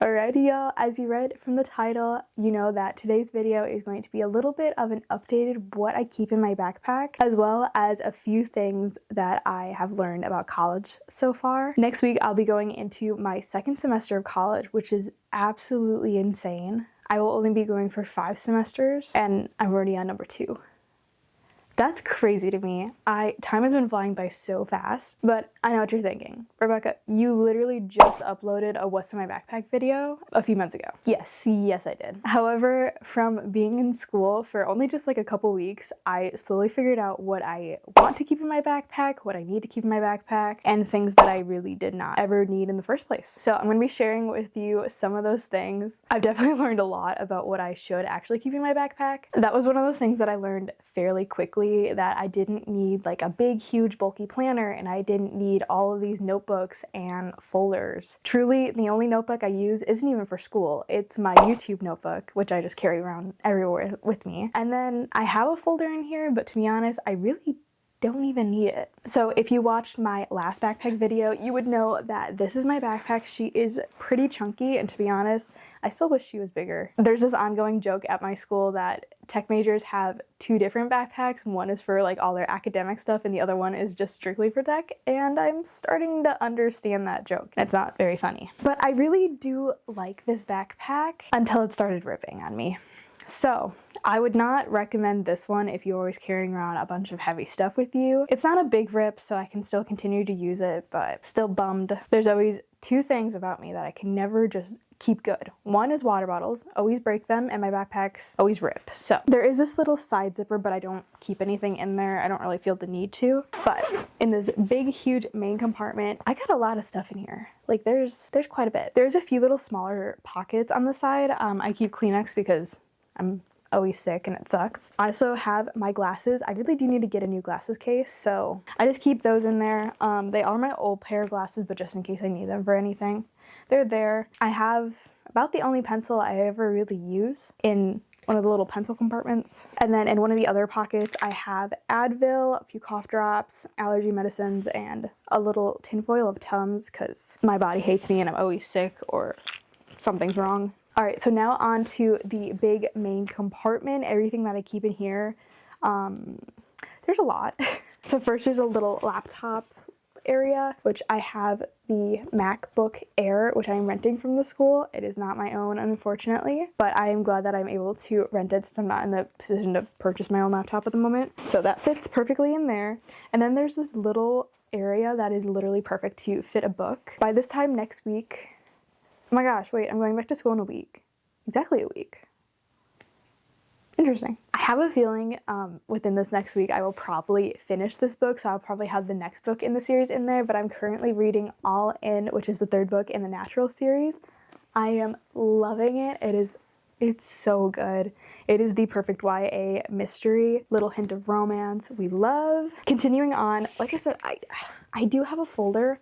Alrighty y'all, as you read from the title, you know that today's video is going to be a little bit of an updated what I keep in my backpack, as well as a few things that I have learned about college so far. Next week, I'll be going into my second semester of college, which is absolutely insane. I will only be going for 5 semesters, and I'm already on number 2. That's crazy to me. Time has been flying by so fast, but I know what you're thinking. Rebecca, you literally just uploaded a What's in My Backpack video a few months ago. Yes, I did. However, from being in school for only just like a couple weeks, I slowly figured out what I want to keep in my backpack, what I need to keep in my backpack, and things that I really did not ever need in the first place. So I'm gonna be sharing with you some of those things. I've definitely learned a lot about what I should actually keep in my backpack. That was one of those things that I learned fairly quickly, that I didn't need like a big, huge, bulky planner, and I didn't need all of these notebooks and folders. Truly, the only notebook I use isn't even for school. It's my YouTube notebook, which I just carry around everywhere with me. And then I have a folder in here, but to be honest, I really don't even need it. So if you watched my last backpack video, you would know that this is my backpack. She is pretty chunky, and to be honest, I still wish she was bigger. There's this ongoing joke at my school that tech majors have 2 different backpacks. One is for like all their academic stuff, and the other one is just strictly for tech, and I'm starting to understand that joke. It's not very funny. But I really do like this backpack until it started ripping on me. So I would not recommend this one if you're always carrying around a bunch of heavy stuff with you. It's not a big rip, so I can still continue to use it, but still bummed. There's always 2 things about me that I can never just keep good. One is water bottles, always break them, and my backpacks always rip. So there is this little side zipper, but I don't keep anything in there. I don't really feel the need to. But in this big, huge main compartment, I got a lot of stuff in here. Like there's quite a bit. There's a few little smaller pockets on the side. I keep Kleenex because I'm always sick and it sucks. I also have my glasses. I really do need to get a new glasses case, so I just keep those in there. They are my old pair of glasses, but just in case I need them for anything, they're there. I have about the only pencil I ever really use in one of the little pencil compartments. And then in one of the other pockets, I have Advil, a few cough drops, allergy medicines, and a little tinfoil of Tums because my body hates me and I'm always sick or something's wrong. All right, so now on to the big main compartment, everything that I keep in here. There's a lot. So first there's a little laptop area, which I have the MacBook Air, which I'm renting from the school. It is not my own, unfortunately, but I am glad that I'm able to rent it since I'm not in the position to purchase my own laptop at the moment. So that fits perfectly in there. And then there's this little area that is literally perfect to fit a book. By this time next week, oh my gosh, wait, I'm going back to school in a week. Exactly a week. Interesting. I have a feeling within this next week I will probably finish this book, so I'll probably have the next book in the series in there, but I'm currently reading All In, which is the 3rd book in the Natural series. I am loving it. It's so good. It is the perfect YA mystery, little hint of romance we love. Continuing on, like I said, I do have a folder,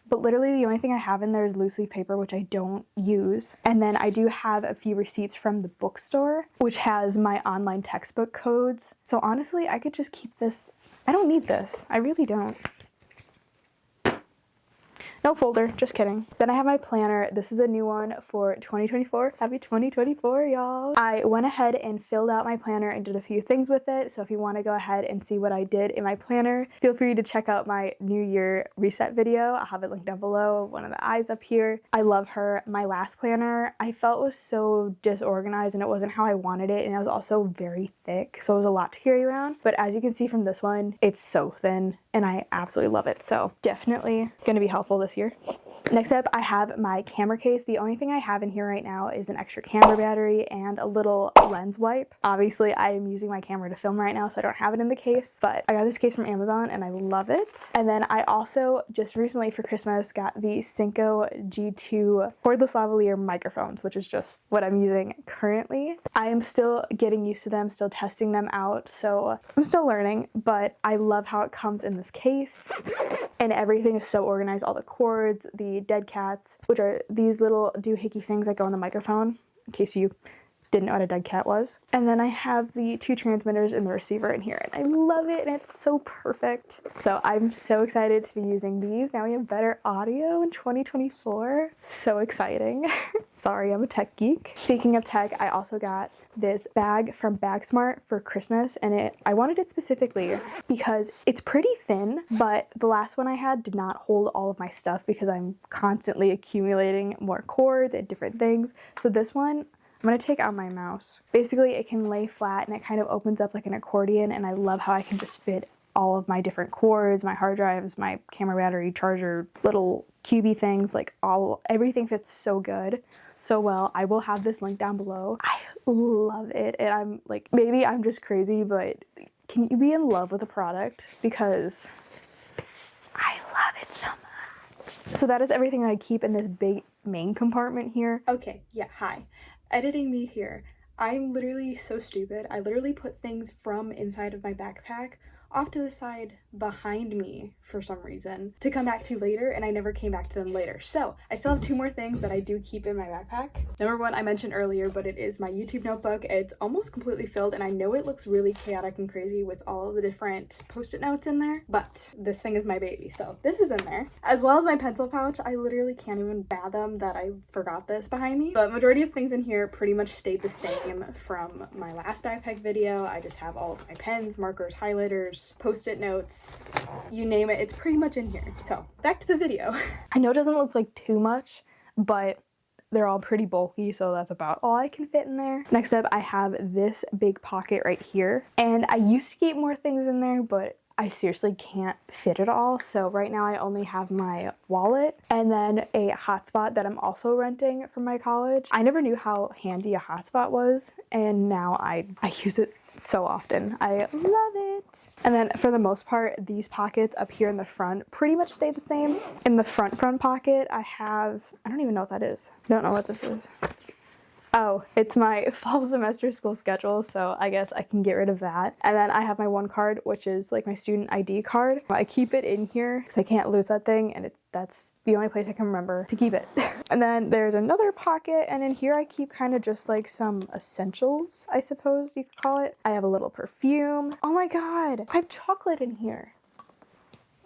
but literally the only thing I have in there is loose leaf paper, which I don't use. And then I do have a few receipts from the bookstore, which has my online textbook codes. So honestly, I could just keep this. I don't need this. I really don't. No folder, just kidding. Then I have my planner. This is a new one for 2024. Happy 2024, y'all. I went ahead and filled out my planner and did a few things with it. So if you want to go ahead and see what I did in my planner, feel free to check out my New Year reset video. I'll have it linked down below, one of the eyes up here. I love her. My last planner, I felt was so disorganized and it wasn't how I wanted it. And it was also very thick, so it was a lot to carry around. But as you can see from this one, it's so thin and I absolutely love it. So definitely gonna be helpful this year. Next up, I have my camera case. The only thing I have in here right now is an extra camera battery and a little lens wipe. Obviously, I am using my camera to film right now, so I don't have it in the case, but I got this case from Amazon and I love it. And then I also just recently for Christmas got the Cinco G2 cordless lavalier microphones, which is just what I'm using currently. I am still getting used to them, still testing them out, so I'm still learning, but I love how it comes in this case. And everything is so organized, all the cords, the dead cats, which are these little doohickey things that go on the microphone, in case you didn't know what a dead cat was. And then I have the 2 transmitters and the receiver in here, and I love it, and it's so perfect. So I'm so excited to be using these. Now we have better audio in 2024. So exciting. Sorry, I'm a tech geek. Speaking of tech, I also got this bag from Bagsmart for Christmas, and I wanted it specifically because it's pretty thin, but the last one I had did not hold all of my stuff because I'm constantly accumulating more cords and different things. So this one, I'm going to take out my mouse. Basically, it can lay flat and it kind of opens up like an accordion, and I love how I can just fit all of my different cords, my hard drives, my camera battery, charger, little cubey things, like everything fits so good, so well. I will have this link down below. I love it, and I'm like, maybe I'm just crazy, but can you be in love with a product? Because I love it so much. So that is everything I keep in this big main compartment here. Okay, yeah, hi. Editing me here. I'm literally so stupid. I literally put things from inside of my backpack off to the side behind me for some reason to come back to later, and I never came back to them later. So I still have 2 more things that I do keep in my backpack. Number 1 I mentioned earlier, but it is my YouTube notebook. It's almost completely filled, and I know it looks really chaotic and crazy with all of the different post-it notes in there, but this thing is my baby, so this is in there. As well as my pencil pouch. I literally can't even fathom that I forgot this behind me, but majority of things in here pretty much stayed the same from my last backpack video. I just have all of my pens, markers, highlighters, post-it notes, you name it, it's pretty much in here. So back to the video. I know it doesn't look like too much, but they're all pretty bulky, so that's about all I can fit in there. Next up, I have this big pocket right here, and I used to keep more things in there, but I seriously can't fit it all. So right now I only have my wallet and then a hotspot that I'm also renting from my college. I never knew how handy a hotspot was, and now I use it so often. I love it. And then for the most part, these pockets up here in the front pretty much stay the same. In the front pocket, I don't even know what that is. Don't know what this is. Oh, it's my fall semester school schedule, so I guess I can get rid of that. And then I have my one card, which is like my student ID card. I keep it in here because I can't lose that thing, and that's the only place I can remember to keep it. And then there's another pocket, and in here I keep kind of just like some essentials, I suppose you could call it. I have a little perfume. Oh my god, I have chocolate in here.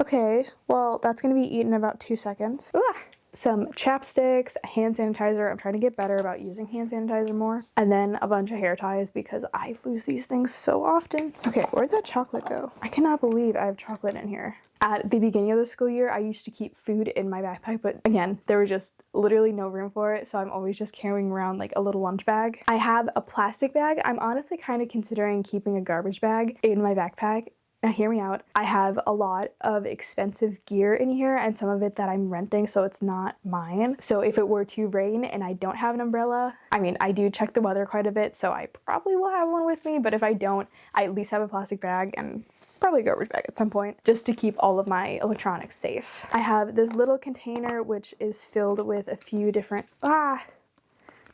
Okay, well, that's gonna be eaten in about 2 seconds. Ah! Some chapsticks, hand sanitizer. I'm trying to get better about using hand sanitizer more. And then a bunch of hair ties because I lose these things so often. Okay, where'd that chocolate go? I cannot believe I have chocolate in here. At the beginning of the school year, I used to keep food in my backpack, but again, there was just literally no room for it, so I'm always just carrying around like a little lunch bag. I have a plastic bag. I'm honestly kind of considering keeping a garbage bag in my backpack. Now hear me out. I have a lot of expensive gear in here, and some of it that I'm renting, so it's not mine. So if it were to rain and I don't have an umbrella, I mean, I do check the weather quite a bit, so I probably will have one with me, but if I don't, I at least have a plastic bag and probably a garbage bag at some point, just to keep all of my electronics safe. I have this little container which is filled with a few different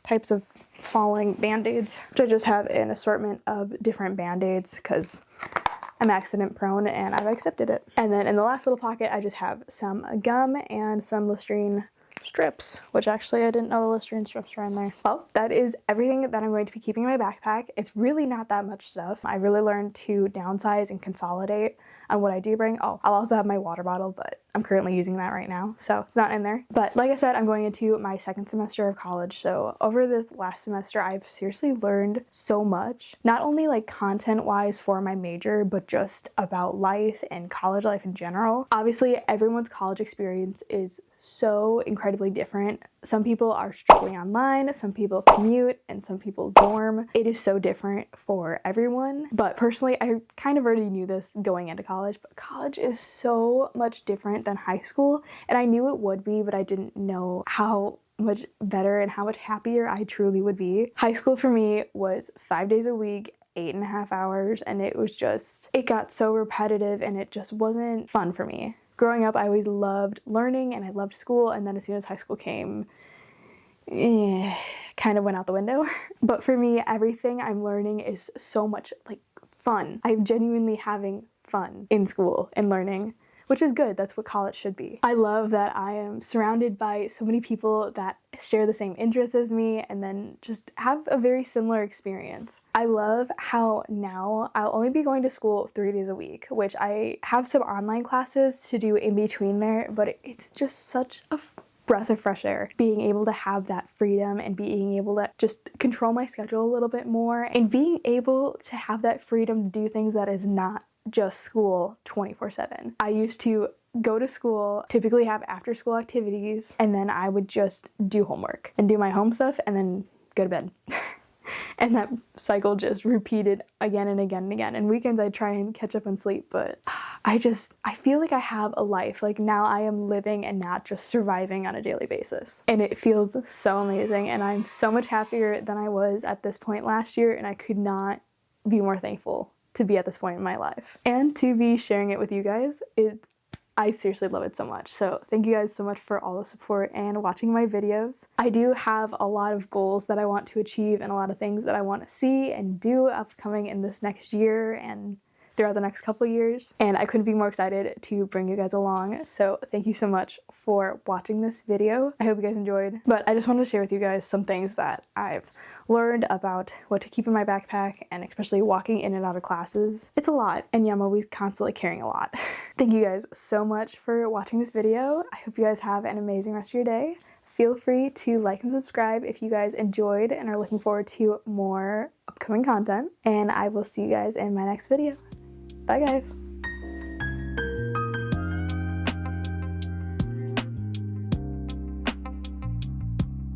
types of falling band-aids, which I just have an assortment of different band-aids because I'm accident prone and I've accepted it. And then in the last little pocket, I just have some gum and some Listerine strips, which actually I didn't know the Listerine strips were in there. Well, that is everything that I'm going to be keeping in my backpack. It's really not that much stuff. I really learned to downsize and consolidate on what I do bring. Oh, I'll also have my water bottle, but I'm currently using that right now, so it's not in there. But like I said, I'm going into my 2nd semester of college, so over this last semester, I've seriously learned so much, not only like content-wise for my major, but just about life and college life in general. Obviously, everyone's college experience is so incredibly different. Some people are strictly online, some people commute, and some people dorm. It is so different for everyone. But personally, I kind of already knew this going into college, but college is so much different than high school, and I knew it would be, but I didn't know how much better and how much happier I truly would be. High school for me was 5 days a week, 8.5 hours, and it got so repetitive and it just wasn't fun for me. Growing up, I always loved learning and I loved school, and then as soon as high school came, kind of went out the window. But for me, everything I'm learning is so much like fun. I'm genuinely having fun in school and learning, which is good. That's what college should be. I love that I am surrounded by so many people that share the same interests as me and then just have a very similar experience. I love how now I'll only be going to school 3 days a week, which I have some online classes to do in between there, but it's just such a breath of fresh air being able to have that freedom and being able to just control my schedule a little bit more and being able to have that freedom to do things that is not just school 24/7. I used to go to school, typically have after school activities, and then I would just do homework and do my home stuff and then go to bed. And that cycle just repeated again and again and again. And weekends I try and catch up on sleep, but I feel like I have a life. Like now I am living and not just surviving on a daily basis. And it feels so amazing, and I'm so much happier than I was at this point last year, and I could not be more thankful to be at this point in my life and to be sharing it with you guys. I seriously love it so much. So thank you guys so much for all the support and watching my videos. I do have a lot of goals that I want to achieve and a lot of things that I want to see and do upcoming in this next year and throughout the next couple of years. And I couldn't be more excited to bring you guys along. So thank you so much for watching this video. I hope you guys enjoyed. But I just wanted to share with you guys some things that I've learned about what to keep in my backpack, and especially walking in and out of classes. It's a lot, and yeah, I'm always constantly carrying a lot. Thank you guys so much for watching this video. I hope you guys have an amazing rest of your day. Feel free to like and subscribe if you guys enjoyed and are looking forward to more upcoming content, and I will see you guys in my next video. Bye guys!